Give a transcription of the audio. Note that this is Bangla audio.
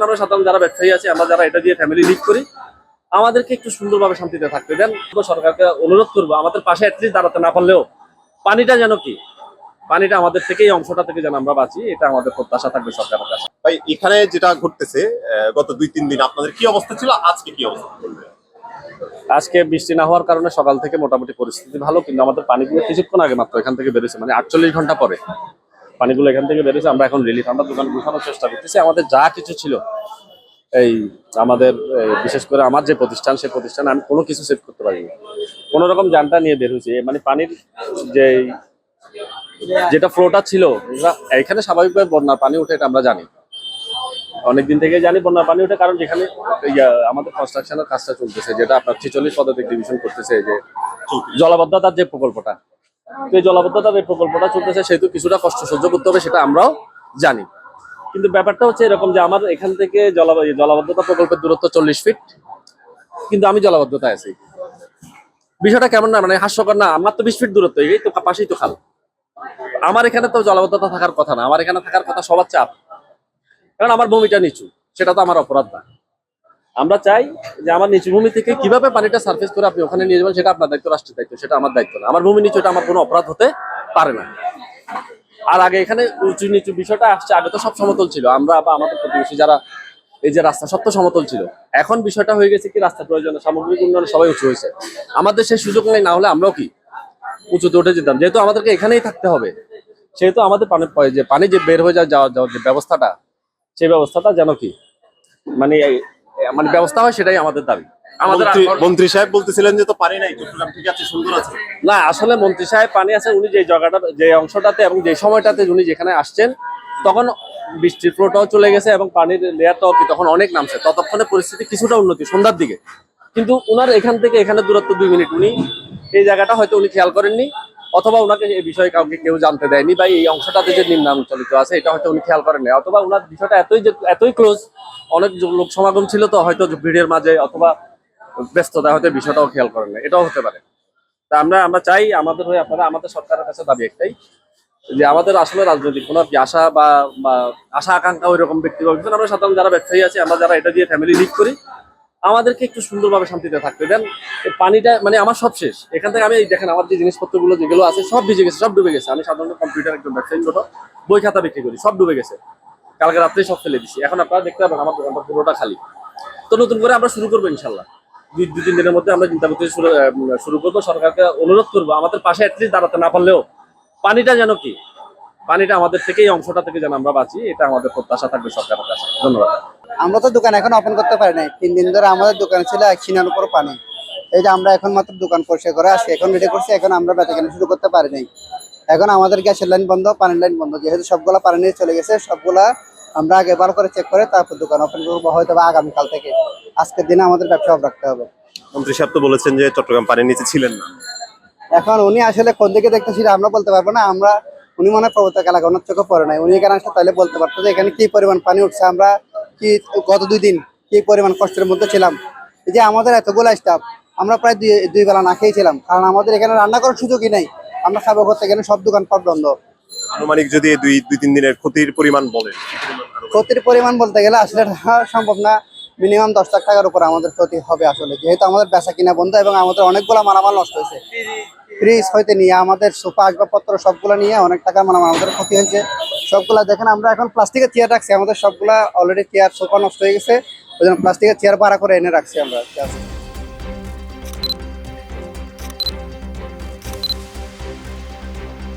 বিকজ আমরা সাধারণ যারা ব্যবসায়ী আছে, আমরা যারা এটা দিয়ে ফ্যামিলি লিড করি, আমাদেরকে একটু সুন্দরভাবে শান্তিতে থাকতে দেন। সরকারকে অনুরোধ করবো, আমাদের পাশে অ্যাটলিস্ট দাঁড়াতে না পারলেও পানিটা যেন কি, পানিটা আমাদের থেকে, এই অংশটা থেকে যেন আমরা বাঁচি, এটা আমাদের প্রত্যাশা থাকবে সরকারের কাছে। ভাই এখানে যেটা ঘটতেছে, গত 2-3 দিন আপনাদের কি অবস্থা ছিল, আজকে কি অবস্থা? আজকে বৃষ্টি না হওয়ার কারণে সকাল থেকে মোটামুটি পরিস্থিতি ভালো, কিন্তু আমাদের পানিগুলো কিছুক্ষণ আগে মাত্র এখান থেকে বেরোছে, মানে 48 ঘন্টা পরে পানিগুলো এখান থেকে বেরোছে। আমরা এখন রিলিফ, আমরা দোকান গুছানোর চেষ্টা করতেছি। আমাদের যা কিছু ছিল, এই আমাদের বিশেষ করে আমার যে প্রতিষ্ঠান, সেই প্রতিষ্ঠানে আমি কোনো কিছু সেভ করতে পারিনি, কোনো রকম যানটা নিয়ে বের হয়েছে। মানে পানির যে যেটা ফ্লোটা ছিল, এখানে স্বাভাবিকভাবে বন্যার পানি উঠে, এটা আমরা জানি, অনেকদিন থেকে জানি বন্যার পানি উঠে। কারণ যেখানে আমাদের কনস্ট্রাকশনের কাজটা চলতেছে, যেটা আপনার 46 পদাতিক ডিভিশন করতেছে, যে জলাবদ্ধতার যে প্রকল্পটা, এই জলাবদ্ধতার এই প্রকল্পটা চলতেছে, সেহেতু কিছুটা কষ্ট সহ্য করতে হবে, সেটা আমরাও জানি। কিন্তু ব্যাপারটা হচ্ছে এরকম যে আমার এখান থেকে জলাবদ্ধতা প্রকল্পের দূরত্ব 40 ফিট, কিন্তু আমি জলাবদ্ধতায় আছি। বিষয়টা কেমন না, মানে হাস্যকর না? আমার তো 20 ফিট দূরত্ব, এই তো পাশেই তো খাল। আমার এখানে তো জলাবদ্ধতা থাকার কথা না, আমার এখানে থাকার কথা সবার চাপ, কারণ আমার ভূমিটা নিচু, সেটা তো আমার অপরাধ না। আমরা চাই যে আমার নিচু ভূমি থেকে কিভাবে পানিটা সার্ফেস করে আপনি ওখানে নিয়ে যাবেন, সেটা আপনার দায়িত্ব, রাষ্ট্রের দায়িত্ব, সেটা আমার দায়িত্ব না। আমার ভূমি নিচু, এটা আমার কোনো অপরাধ হতে পারে না। আর আগে এখানে উঁচু নিচু বিষয়টা আসছে, আগে তো সব সমতল ছিল, আমরা বা আমাদের প্রতিবেশী যারা, এই যে রাস্তা সব তো সমতল ছিল। এখন বিষয়টা হয়ে গেছে কি, রাস্তা প্রয়োজনে সামগ্রিক উন্নয়ন সবাই উঁচু হয়েছে, আমাদের সেই সুযোগ নেই। না হলে আমরাও কি উঁচুতে উঠে যেতাম, যেহেতু আমাদেরকে এখানেই থাকতে হবে, সেহেতু আমাদের পানি যে বের হয়ে যাওয়ার যে ব্যবস্থাটা, সেই ব্যবস্থাটা যেন কি, মানে মানে ব্যবস্থা হয়, সেটাই আমাদের দাবি। আমাদের মন্ত্রী সাহেব বলতেছিলেন যে তো পানি নাই, চট্টগ্রাম ঠিক আছে, সুন্দর আছে। না, আসলে মন্ত্রী সাহেব পানি আছে, উনি যে জায়গাটা, যে অংশটাতে এবং যে সময়টাতে উনি যেখানে আসছেন, তখন বৃষ্টির ফ্লোটাও চলে গেছে এবং পানির লেয়ারটাও কি তখন অনেক নামছে, ততক্ষণে পরিস্থিতি কিছুটা উন্নতি সন্ধ্যার দিকে। কিন্তু উনার এখান থেকে এখানে দূরত্ব 2 মিনিট, উনি এই জায়গাটা হয়তো উনি খেয়াল করেননি, অথবা ওনাকে এই বিষয়ে কাউকে কেউ জানতে দেয়নি, বা এই অংশটাতে যে নিম্নাঞ্চলিত আছে, এটা হয়তো উনি খেয়াল করেননি, অথবা ওনার বিষয়টা এতই ক্লোজ, অনেক লোক সমাগম ছিল, তো হয়তো ভিড়ের মাঝে অথবা ব্যস্ততা হয়তো বিষয়টাও খেয়াল করেন না, এটাও হতে পারে। তা আমরা চাই, আমাদের হয়ে আপনারা, আমাদের সরকারের কাছে দাবি একটাই, যে আমাদের আসলে রাজনৈতিক কোনো আশা বা আশা আকাঙ্ক্ষা ওই রকম ব্যক্তিগত, আমরা সাধারণ যারা ব্যবসায়ী আছে, আমরা যারা এটা দিয়ে ফ্যামিলি লিড করি, আমাদেরকে একটু সুন্দরভাবে শান্তিতে থাকতে দেন। পানিটা, মানে আমার সব শেষ এখান থেকে। আমি দেখেন আমার যে জিনিসপত্রগুলো যেগুলো আছে সব ভিজে গেছে, সব ডুবে গেছে। আমি সাধারণত কম্পিউটার একজন ব্যবসায়ী, ছোট বই খাতা বিক্রি করি, সব ডুবে গেছে, কালকে রাত্রেই সব ফেলে দিচ্ছি। এখন আপনারা দেখতে পাবেন আমার দোকানটা পুরোটা খালি। তো নতুন করে আমরা শুরু করবো ইনশাল্লাহ, 2-3 দিনের মধ্যে আমরা চিন্তা করতে শুরু করবো। সরকারকে অনুরোধ করবো, আমাদের পাশে অ্যাটলিস্ট দাঁড়াতে না পারলেও পানিটা যেন কি, পানিটা আমাদের থেকে, এই অংশটা থেকে যেন আমরা বাঁচি, এটা আমাদের প্রত্যাশা থাকবে সরকারের কাছে। ধন্যবাদ। আমরা তো দোকান এখন ওপেন করতে পারি নাই, 3 দিন ধরে আমাদের দোকান ছিল 1 সিনার উপর পানি। এই যে আমরা এখন মাত্র দোকান পরিষ্কার করে আসছি, এখন রেডি করছি, এখন আমরা বেচাকেনা শুরু করতে পারি নাই। এখন আমাদের গ্যাসের লাইন বন্ধ, পানির লাইন বন্ধ, যেহেতু সবগুলা পানি নিয়ে চলে গেছে, সবগুলা আমরা আগে ভালো করে চেক করে তারপর দোকান ওপেন করবো, হয়তো বা আগামীকাল থেকে। আজকের দিনে আমাদের ব্যবসা অফ রাখতে হবে। মন্ত্রী সাহেব তো বলেছেন যে চট্টগ্রাম পানির নিচে ছিলেন না। এখন উনি আসলে কোন দিকে দেখতেছি আমরা বলতে পারবো না। উনি মনে হয় প্রবর্তক এলাকা, ওনার চোখে পড়ে নাই। উনি এখানে আসলে তাহলে বলতে পারতো যে এখানে কি পরিমাণ পানি উঠছে, আমরা কি গত 2 দিন কি পরিমাণ কষ্টের মধ্যে ছিলাম। এই যে আমাদের এতগুলো স্টাফ, আমরা প্রায় দুই বেলা না খেয়েছিলাম, কারণ আমাদের এখানে রান্না করার সুযোগই নেই। আমরা খাবো করতে গেলে সব দোকানপাট বন্ধ। আনুমানিক যদি 2-3 দিনের ক্ষতির পরিমাণ বলেন। ক্ষতির পরিমাণ বলতে গেলে আসলে সম্ভব না। মিনিমাম 10 লাখ টাকার উপর আমাদের ক্ষতি হবে আসলে, যেহেতু আমাদের বেচা কিনা বন্ধ এবং আমাদের অনেকগুলো মালামাল নষ্ট হয়েছে। ফ্রিজ হইতে নিয়ে আমাদের সোফা আসবাবপত্র সবগুলো নিয়ে অনেক টাকার মালামাল আমাদের ক্ষতি হয়েছে। সবগুলা দেখেন, আমরা এখন প্লাস্টিকের চেয়ার রাখছি, আমাদের সবগুলা অলরেডি চেয়ার সোফা নষ্ট হয়ে গেছে, ওই জন্য প্লাস্টিকের চেয়ার ভাড়া করে এনে রাখছি আমরা।